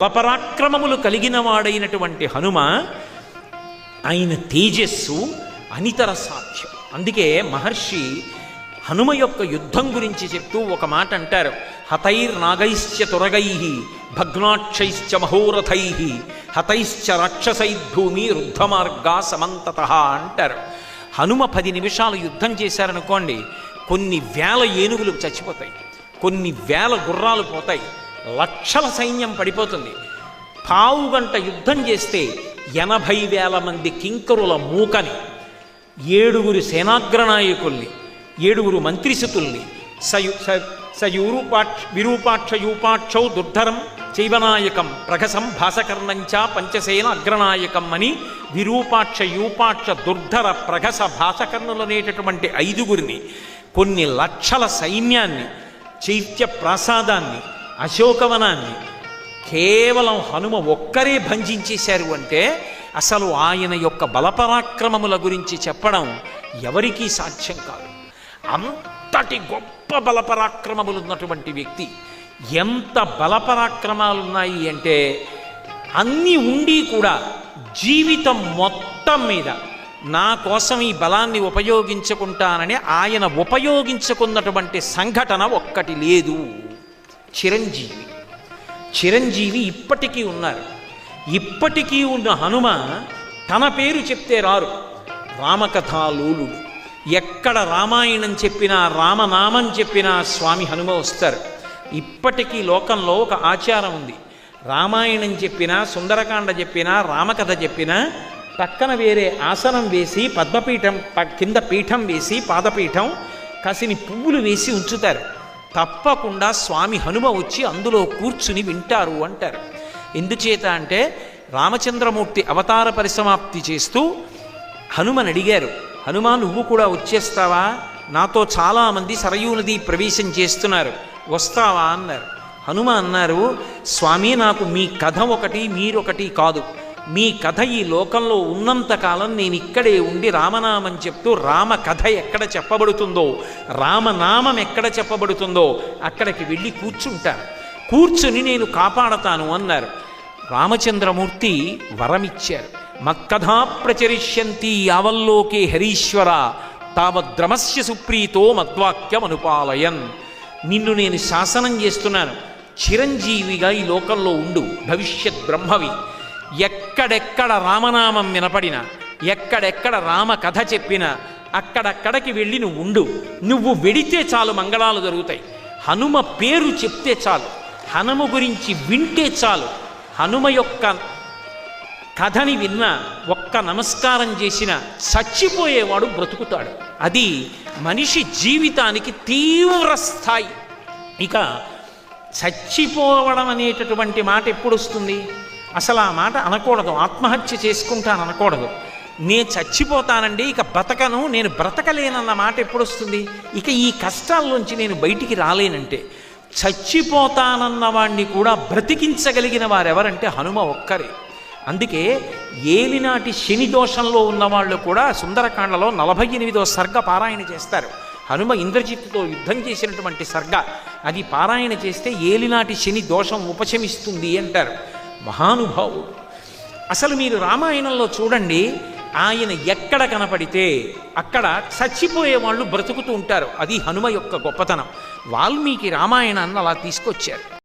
బలపరాక్రమములు కలిగిన వాడైనటువంటి హనుమ ఆయన తేజస్సు అనితర సాధ్యం. అందుకే మహర్షి హనుమ యొక్క యుద్ధం గురించి చెప్తూ ఒక మాట అంటారు, హతైర్నాగైశ్చ తురగైః భగ్నాక్షైశ్చ మహోరథైః హతైశ్చ రాక్షసైర్భూమి రుద్ధమార్గా సమంతతః అంటారు. హనుమ 10 నిమిషాలు యుద్ధం చేశారనుకోండి, కొన్ని వేల ఏనుగులు చచ్చిపోతాయి, కొన్ని వేల గుర్రాలు పోతాయి, లక్షల సైన్యం పడిపోతుంది. పావుగంట యుద్ధం చేస్తే 80,000 మంది కింకరుల మూకని, 7 సేనాగ్రనాయకుల్ని, 7 మంత్రిసుతుల్ని, విరూపాక్ష యూపాక్షౌ దుర్ధరం చైవనాయకం ప్రగసం భాసకర్ణంచ పంచసేన అగ్రనాయకం అని విరూపాక్ష యూపాక్ష దుర్ధర ప్రగస భాసకర్ణులనేటటువంటి 5 కొన్ని లక్షల సైన్యాన్ని, చైత్య ప్రాసాదాన్ని, అశోకవనాన్ని కేవలం హనుమ ఒక్కరే భంజించేశారు అంటే అసలు ఆయన యొక్క బలపరాక్రమముల గురించి చెప్పడం ఎవరికీ సాధ్యం కాదు. అంతటి గొప్ప బలపరాక్రమములు ఉన్నటువంటి వ్యక్తి. ఎంత బలపరాక్రమాలున్నాయి అంటే అన్నీ ఉండి కూడా జీవితం మొత్తం మీద నా కోసం ఈ బలాన్ని ఉపయోగించుకుంటానని ఆయన ఉపయోగించుకున్నటువంటి సంఘటన ఒక్కటి లేదు. చిరంజీవి ఇప్పటికీ ఉన్నారు. ఇప్పటికీ ఉన్న హనుమ తన పేరు చెప్తే రారు, రామకథాలోలుడు. ఎక్కడ రామాయణం చెప్పినా, రామనామం చెప్పినా స్వామి హనుమ వస్తారు. ఇప్పటికీ లోకంలో ఒక ఆచారం ఉంది, రామాయణం చెప్పినా, సుందరకాండ చెప్పినా, రామకథ చెప్పినా పక్కన వేరే ఆసనం వేసి, పద్మపీఠం కింద పీఠం వేసి, పాదపీఠం కాసిని పువ్వులు వేసి ఉంచుతారు. తప్పకుండా స్వామి హనుమ వచ్చి అందులో కూర్చుని వింటారు అంటారు. ఎందుచేత అంటే రామచంద్రమూర్తి అవతార పరిసమాప్తి చేస్తూ హనుమని అడిగారు, హనుమ నువ్వు కూడా వచ్చేస్తావా? నాతో చాలామంది సరయూ నది ప్రవేశం చేస్తున్నారు, వస్తావా అన్నారు. హనుమ అన్నారు, స్వామి నాకు మీ కథ ఒకటి మీరొకటి కాదు. మీ కథ ఈ లోకంలో ఉన్నంతకాలం నేను ఇక్కడే ఉండి రామనామం చెప్తూ రామ కథ ఎక్కడ చెప్పబడుతుందో, రామనామం ఎక్కడ చెప్పబడుతుందో అక్కడికి వెళ్ళి కూర్చుంటాను, కూర్చుని నేను కాపాడతాను అన్నారు. రామచంద్రమూర్తి వరమిచ్చారు. మక్కథా ప్రచరిష్యంతి యావల్లోకే హరీశ్వర తావద్రమస్య సుప్రీతో మద్వాక్యం అనుపాలయన్. నిన్ను నేను శాసనం చేస్తున్నాను, చిరంజీవిగా ఈ లోకంలో ఉండు, భవిష్యత్ బ్రహ్మవి. ఎక్కడెక్కడ రామనామం వినపడినా, ఎక్కడెక్కడ రామ కథ చెప్పినా అక్కడక్కడికి వెళ్ళి నువ్వు ఉండు. నువ్వు వెడితే చాలు మంగళాలు జరుగుతాయి. హనుమ పేరు చెప్తే చాలు, హనుమ గురించి వింటే చాలు, హనుమ యొక్క కథని విన్నా, ఒక్క నమస్కారం చేసినా చచ్చిపోయేవాడు బ్రతుకుతాడు. అది మనిషి జీవితానికి తీవ్ర స్థాయి. ఇక చచ్చిపోవడం అనేటటువంటి మాట ఎప్పుడు వస్తుంది? అసలు ఆ మాట అనకూడదు. ఆత్మహత్య చేసుకుంటాను అనకూడదు. నేను చచ్చిపోతానండి, ఇక బ్రతకను, నేను బ్రతకలేనన్న మాట ఎప్పుడు వస్తుంది? ఇక ఈ కష్టాల్లోంచి నేను బయటికి రాలేనంటే. చచ్చిపోతానన్న వాణ్ణి కూడా బ్రతికించగలిగిన వారెవరంటే హనుమ ఒక్కరే. అందుకే ఏలినాటి శని దోషంలో ఉన్నవాళ్ళు కూడా సుందరకాండలో 48వ సర్గ పారాయణ చేస్తారు. హనుమ ఇంద్రజిత్తుతో యుద్ధం చేసినటువంటి సర్గ అది పారాయణ చేస్తే ఏలినాటి శని దోషం ఉపశమిస్తుంది అంటారు. మహానుభావుడు. అసలు మీరు రామాయణంలో చూడండి, ఆయన ఎక్కడ కనపడితే అక్కడ చచ్చిపోయే వాళ్ళు బ్రతుకుతూ ఉంటారు. అది హనుమ యొక్క గొప్పతనం. వాల్మీకి రామాయణాన్ని అలా తీసుకొచ్చారు.